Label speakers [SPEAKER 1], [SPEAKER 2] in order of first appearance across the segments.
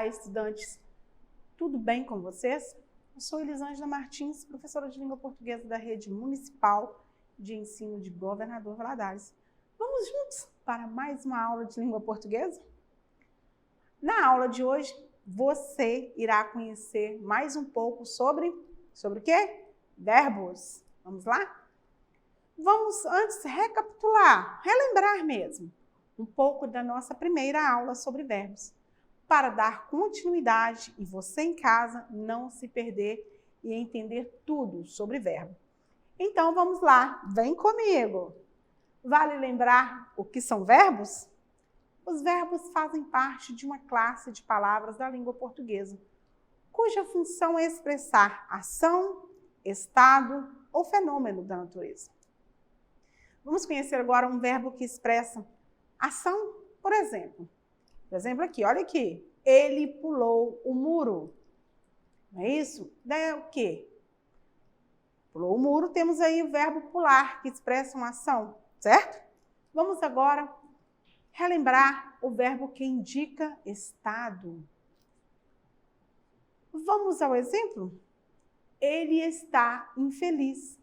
[SPEAKER 1] Olá, estudantes. Tudo bem com vocês? Eu sou Elisângela Martins, professora de língua portuguesa da Rede Municipal de Ensino de Governador Valadares. Vamos juntos para mais uma aula de língua portuguesa? Na aula de hoje, você irá conhecer mais um pouco sobre o quê? Verbos. Vamos lá? Vamos antes recapitular, relembrar mesmo um pouco da nossa primeira aula sobre verbos, para dar continuidade e você em casa não se perder e entender tudo sobre verbo. Então vamos lá, vem comigo. Vale lembrar o que são verbos? Os verbos fazem parte de uma classe de palavras da língua portuguesa, cuja função é expressar ação, estado ou fenômeno da natureza. Vamos conhecer agora um verbo que expressa ação, por exemplo. Por exemplo aqui, olha aqui. Ele pulou o muro. Não é isso? Daí é o quê? Pulou o muro, temos aí o verbo pular, que expressa uma ação, certo? Vamos agora relembrar o verbo que indica estado. Vamos ao exemplo? Ele está infeliz.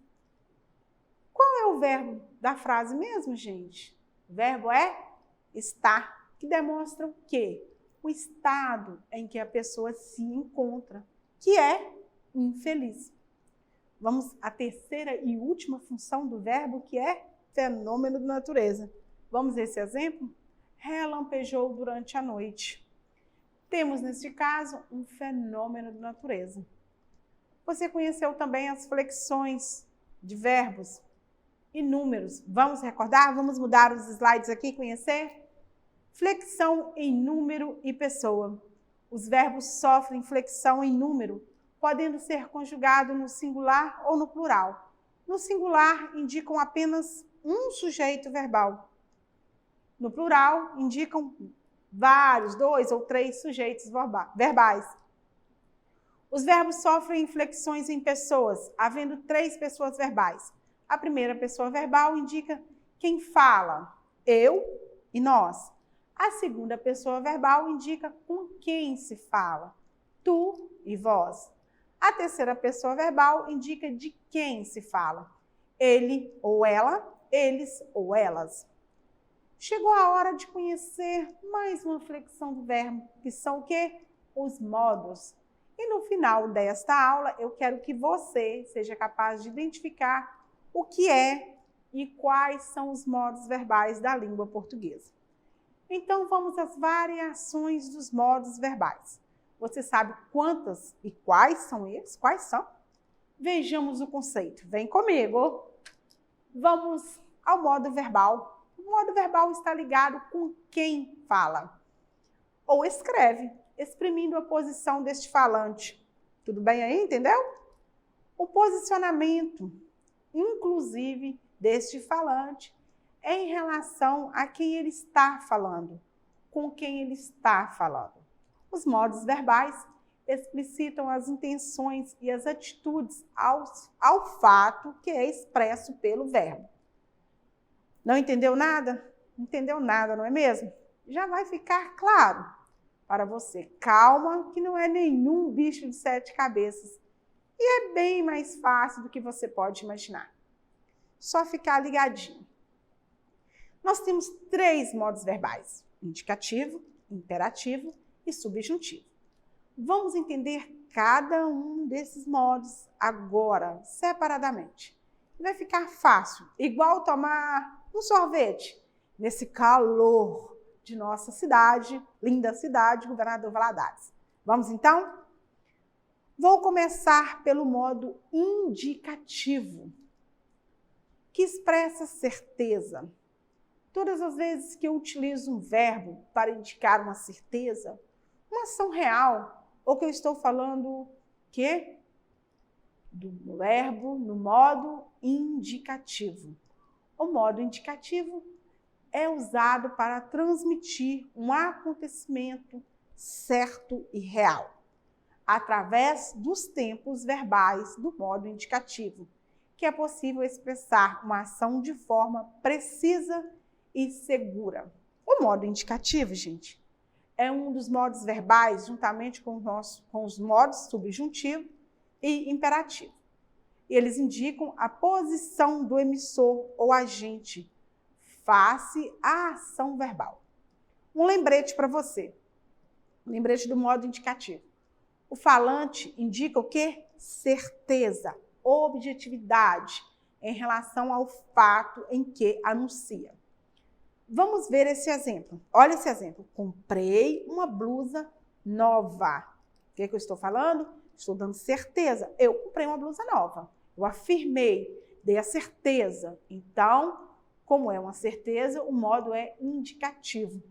[SPEAKER 1] Qual é o verbo da frase mesmo, gente? O verbo é estar, que demonstra o quê? O estado em que a pessoa se encontra, que é infeliz. Vamos à terceira e última função do verbo, que é fenômeno da natureza. Vamos a esse exemplo? Relampejou durante a noite. Temos, neste caso, um fenômeno da natureza. Você conheceu também as flexões de verbos e números. Vamos recordar? Vamos mudar os slides aqui e conhecer? Flexão em número e pessoa. Os verbos sofrem flexão em número, podendo ser conjugados no singular ou no plural. No singular, indicam apenas um sujeito verbal. No plural, indicam vários, 2 ou 3 sujeitos verbais. Os verbos sofrem inflexões em pessoas, havendo 3 pessoas verbais. A primeira pessoa verbal indica quem fala, eu e nós. A segunda pessoa verbal indica com quem se fala, tu e vós. A terceira pessoa verbal indica de quem se fala, ele ou ela, eles ou elas. Chegou a hora de conhecer mais uma flexão do verbo, que são o quê? Os modos. E no final desta aula, eu quero que você seja capaz de identificar o que é e quais são os modos verbais da língua portuguesa. Então, vamos às variações dos modos verbais. Você sabe quantas e quais são eles? Quais são? Vejamos o conceito. Vem comigo. Vamos ao modo verbal. O modo verbal está ligado com quem fala ou escreve, exprimindo a posição deste falante. Tudo bem aí, entendeu? O posicionamento, inclusive, deste falante em relação a quem ele está falando, com quem ele está falando. Os modos verbais explicitam as intenções e as atitudes ao fato que é expresso pelo verbo. Não entendeu nada? Não entendeu nada, não é mesmo? Já vai ficar claro para você. Calma, que não é nenhum bicho de 7 cabeças. E é bem mais fácil do que você pode imaginar. Só ficar ligadinho. Nós temos 3 modos verbais: indicativo, imperativo e subjuntivo. Vamos entender cada um desses modos agora, separadamente. Vai ficar fácil, igual tomar um sorvete nesse calor de nossa cidade, linda cidade, Governador Valadares. Vamos então? Vou começar pelo modo indicativo, que expressa certeza. Todas as vezes que eu utilizo um verbo para indicar uma certeza, uma ação real, ou que eu estou falando que do verbo no modo indicativo. O modo indicativo é usado para transmitir um acontecimento certo e real, através dos tempos verbais do modo indicativo, que é possível expressar uma ação de forma precisa e segura. O modo indicativo, gente, é um dos modos verbais, juntamente com os modos subjuntivo e imperativo. E eles indicam a posição do emissor ou agente face à ação verbal. Um lembrete para você. Um lembrete do modo indicativo. O falante indica o quê? Certeza, objetividade em relação ao fato em que anuncia. Vamos ver esse exemplo. Olha esse exemplo. Comprei uma blusa nova. O que eu estou falando? Estou dando certeza. Eu comprei uma blusa nova. Eu afirmei, dei a certeza. Então, como é uma certeza, o modo é indicativo.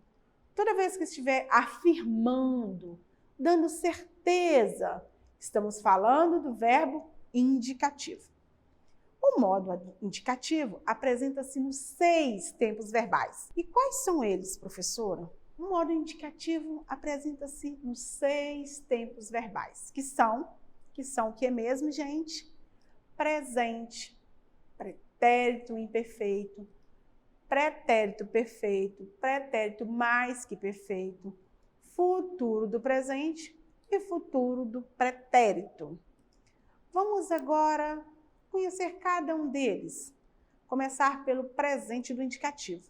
[SPEAKER 1] Toda vez que estiver afirmando, dando certeza, estamos falando do verbo indicativo. O modo indicativo apresenta-se nos 6 tempos verbais. E quais são eles, professora? O modo indicativo apresenta-se nos 6 tempos verbais, que são o que mesmo, gente? Presente, pretérito imperfeito, pretérito perfeito, pretérito mais que perfeito, futuro do presente e futuro do pretérito. Vamos agora conhecer cada um deles. Começar pelo presente do indicativo.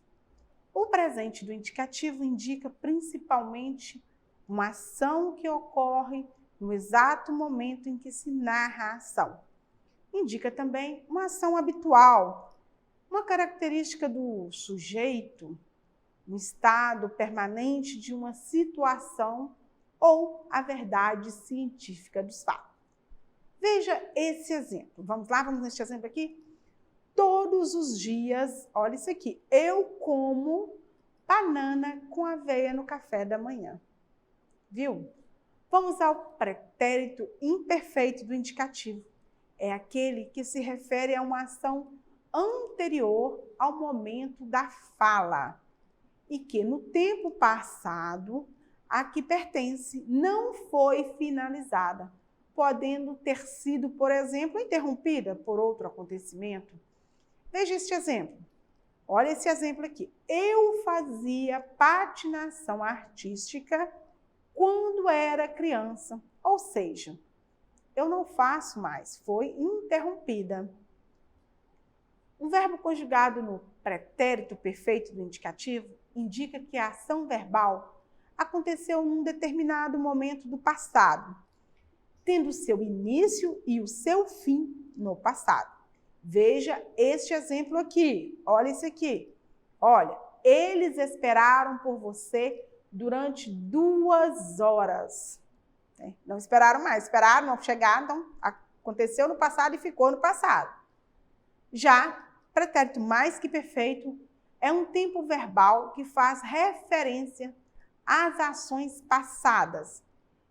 [SPEAKER 1] O presente do indicativo indica principalmente uma ação que ocorre no exato momento em que se narra a ação. Indica também uma ação habitual, uma característica do sujeito, um estado permanente de uma situação ou a verdade científica dos fatos. Veja esse exemplo. Vamos lá, vamos neste exemplo aqui? Todos os dias, olha isso aqui, eu como banana com aveia no café da manhã. Viu? Vamos ao pretérito imperfeito do indicativo. É aquele que se refere a uma ação anterior ao momento da fala e que no tempo passado a que pertence não foi finalizada, podendo ter sido, por exemplo, interrompida por outro acontecimento. Veja este exemplo. Olha esse exemplo aqui. Eu fazia patinação artística quando era criança, ou seja, eu não faço mais, foi interrompida. Um verbo conjugado no pretérito perfeito do indicativo indica que a ação verbal aconteceu num determinado momento do passado, tendo seu início e o seu fim no passado. Veja este exemplo aqui. Olha isso aqui. Olha, eles esperaram por você durante 2 horas. Não esperaram mais, esperaram, não chegaram, então aconteceu no passado e ficou no passado. Já, pretérito mais que perfeito é um tempo verbal que faz referência às ações passadas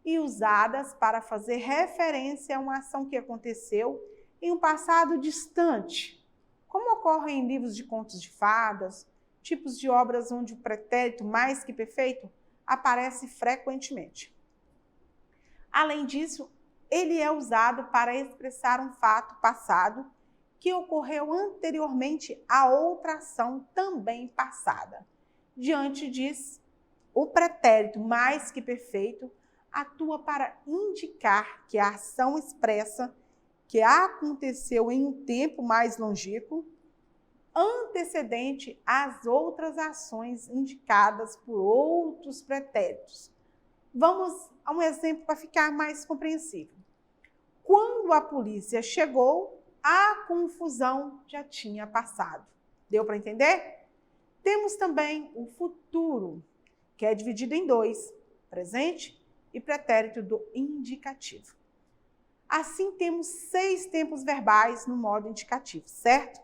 [SPEAKER 1] e usadas para fazer referência a uma ação que aconteceu em um passado distante, como ocorre em livros de contos de fadas, tipos de obras onde o pretérito mais que perfeito aparece frequentemente. Além disso, ele é usado para expressar um fato passado que ocorreu anteriormente a outra ação também passada. Diante disso, o pretérito mais que perfeito atua para indicar que a ação expressa que aconteceu em um tempo mais longínquo, antecedente às outras ações indicadas por outros pretéritos. Vamos a um exemplo para ficar mais compreensível. Quando a polícia chegou, a confusão já tinha passado. Deu para entender? Temos também o futuro, que é dividido em 2, presente e pretérito do indicativo. Assim, temos 6 tempos verbais no modo indicativo, certo?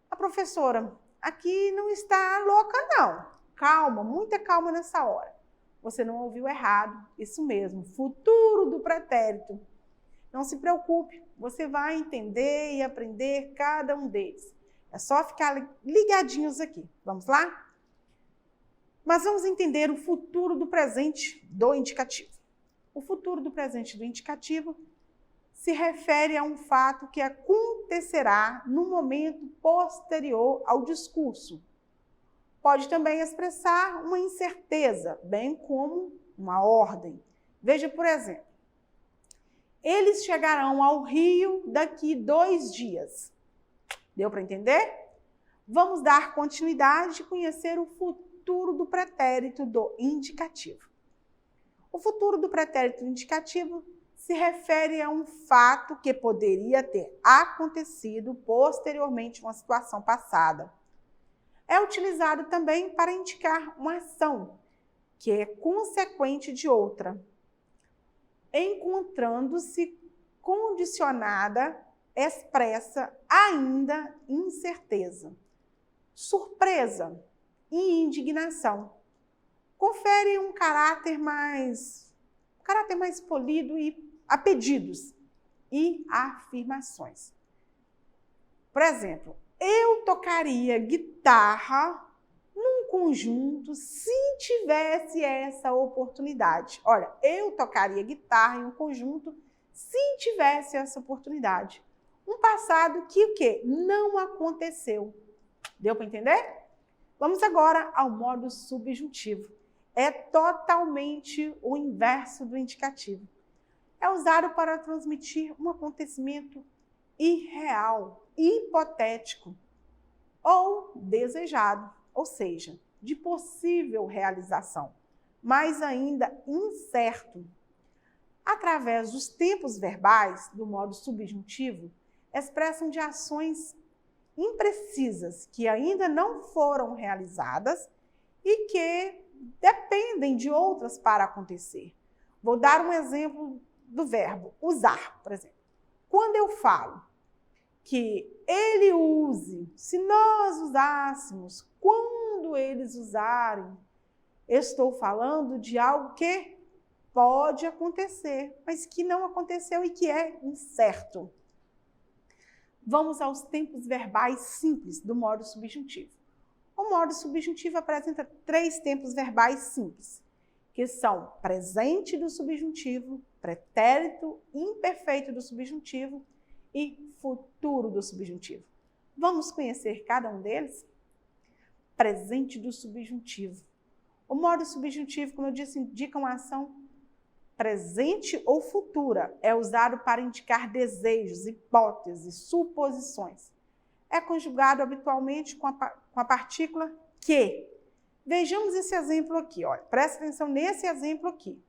[SPEAKER 1] A professora, aqui não está louca, não. Calma, muita calma nessa hora. Você não ouviu errado, isso mesmo, futuro do pretérito. Não se preocupe, você vai entender e aprender cada um deles. É só ficar ligadinhos aqui. Vamos lá? Mas vamos entender o futuro do presente do indicativo. O futuro do presente do indicativo se refere a um fato que acontecerá no momento posterior ao discurso. Pode também expressar uma incerteza, bem como uma ordem. Veja, por exemplo, eles chegarão ao Rio daqui 2 dias. Deu para entender? Vamos dar continuidade e conhecer o futuro do pretérito do indicativo. O futuro do pretérito indicativo se refere a um fato que poderia ter acontecido posteriormente a uma situação passada. É utilizado também para indicar uma ação que é consequente de outra, encontrando-se condicionada, expressa ainda incerteza, surpresa e indignação. Confere um caráter mais polido e a pedidos e afirmações. Por exemplo, eu tocaria guitarra num conjunto se tivesse essa oportunidade. Olha, eu tocaria guitarra em um conjunto se tivesse essa oportunidade. Um passado que o quê? Não aconteceu. Deu para entender? Vamos agora ao modo subjuntivo. É totalmente o inverso do indicativo. É usado para transmitir um acontecimento irreal, hipotético ou desejado, ou seja, de possível realização, mas ainda incerto. Através dos tempos verbais, do modo subjuntivo, expressam de ações imprecisas que ainda não foram realizadas e que dependem de outras para acontecer. Vou dar um exemplo do verbo usar, por exemplo. Quando eu falo que ele use, se nós usássemos, quando eles usarem, estou falando de algo que pode acontecer, mas que não aconteceu e que é incerto. Vamos aos tempos verbais simples do modo subjuntivo. O modo subjuntivo apresenta 3 tempos verbais simples, que são presente do subjuntivo, pretérito imperfeito do subjuntivo e futuro do subjuntivo. Vamos conhecer cada um deles? Presente do subjuntivo. O modo subjuntivo, como eu disse, indica uma ação presente ou futura. É usado para indicar desejos, hipóteses, suposições. É conjugado habitualmente com a partícula que. Vejamos esse exemplo aqui, olha. Presta atenção nesse exemplo aqui,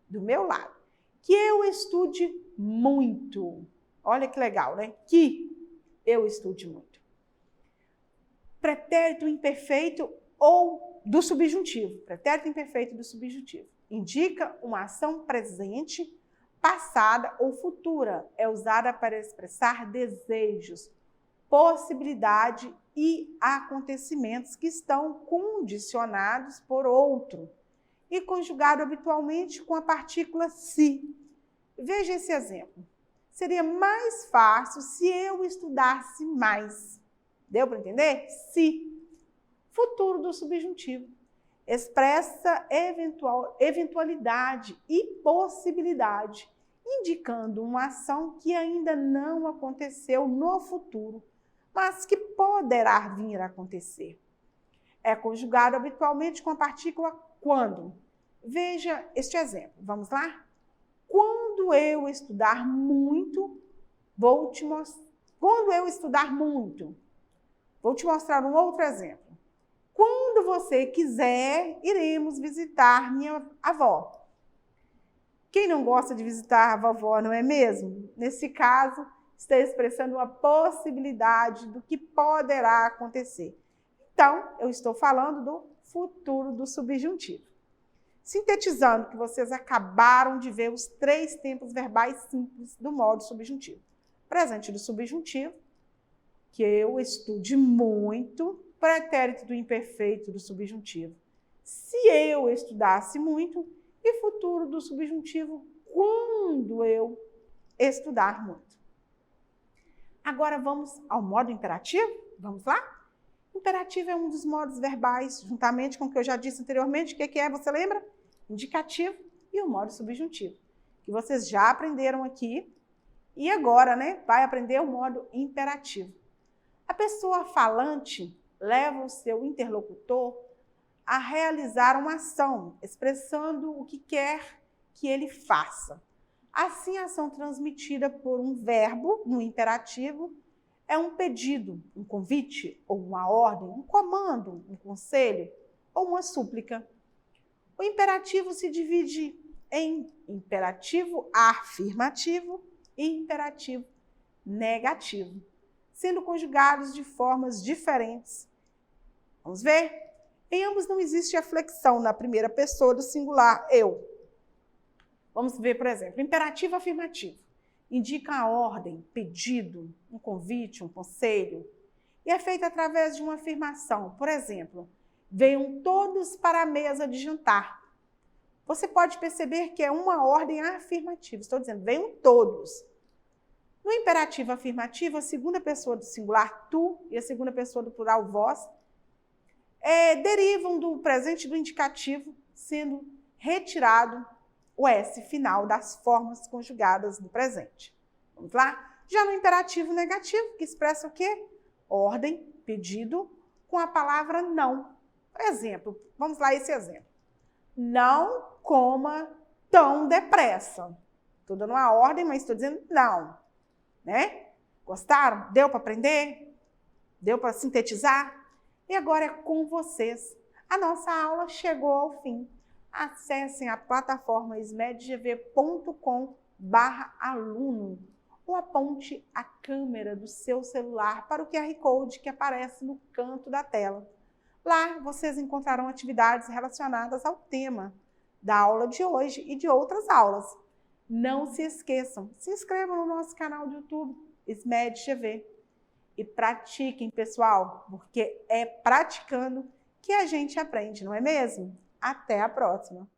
[SPEAKER 1] do meu lado. Que eu estude muito. Olha que legal, né? Que eu estude muito. Pretérito imperfeito ou do subjuntivo. Pretérito imperfeito do subjuntivo. Indica uma ação presente, passada ou futura. É usada para expressar desejos, possibilidade e acontecimentos que estão condicionados por outro. E conjugado habitualmente com a partícula se. Veja esse exemplo. Seria mais fácil se eu estudasse mais. Deu para entender? Se. Futuro do subjuntivo. Expressa eventualidade e possibilidade, indicando uma ação que ainda não aconteceu no futuro, mas que poderá vir a acontecer. É conjugado habitualmente com a partícula quando. Veja este exemplo. Vamos lá? Quando eu estudar muito, vou te mostrar. Quando eu estudar muito, vou te mostrar um outro exemplo. Quando você quiser, iremos visitar minha avó. Quem não gosta de visitar a vovó, não é mesmo? Nesse caso, está expressando uma possibilidade do que poderá acontecer. Então, eu estou falando do futuro do subjuntivo. Sintetizando que vocês acabaram de ver os 3 tempos verbais simples do modo subjuntivo. Presente do subjuntivo, que eu estude muito, pretérito do imperfeito do subjuntivo. Se eu estudasse muito, e futuro do subjuntivo, quando eu estudar muito. Agora vamos ao modo imperativo? Vamos lá? Imperativo é um dos modos verbais, juntamente com o que eu já disse anteriormente. O que é? Você lembra? Indicativo e o modo subjuntivo, que vocês já aprenderam aqui. E agora, né, vai aprender o modo imperativo. A pessoa falante leva o seu interlocutor a realizar uma ação, expressando o que quer que ele faça. Assim, a ação transmitida por um verbo, no imperativo, é um pedido, um convite, ou uma ordem, um comando, um conselho, ou uma súplica. O imperativo se divide em imperativo afirmativo e imperativo negativo, sendo conjugados de formas diferentes. Vamos ver? Em ambos não existe a flexão na primeira pessoa do singular eu. Vamos ver, por exemplo, imperativo afirmativo. Indica a ordem, pedido, um convite, um conselho, e é feito através de uma afirmação. Por exemplo, venham todos para a mesa de jantar. Você pode perceber que é uma ordem afirmativa. Estou dizendo, venham todos. No imperativo afirmativo, a segunda pessoa do singular, tu, e a segunda pessoa do plural, vós, derivam do presente do indicativo, sendo retirado o S final das formas conjugadas do presente. Vamos lá? Já no imperativo negativo, que expressa o quê? Ordem, pedido, com a palavra não. Por exemplo, vamos lá esse exemplo. Não coma tão depressa. Estou dando uma ordem, mas estou dizendo não. Né? Gostaram? Deu para aprender? Deu para sintetizar? E agora é com vocês. A nossa aula chegou ao fim. Acessem a plataforma smedgv.com/aluno ou aponte a câmera do seu celular para o QR Code que aparece no canto da tela. Lá vocês encontrarão atividades relacionadas ao tema da aula de hoje e de outras aulas. Não se esqueçam, se inscrevam no nosso canal do YouTube, SMedGV. E pratiquem, pessoal, porque é praticando que a gente aprende, não é mesmo? Até a próxima!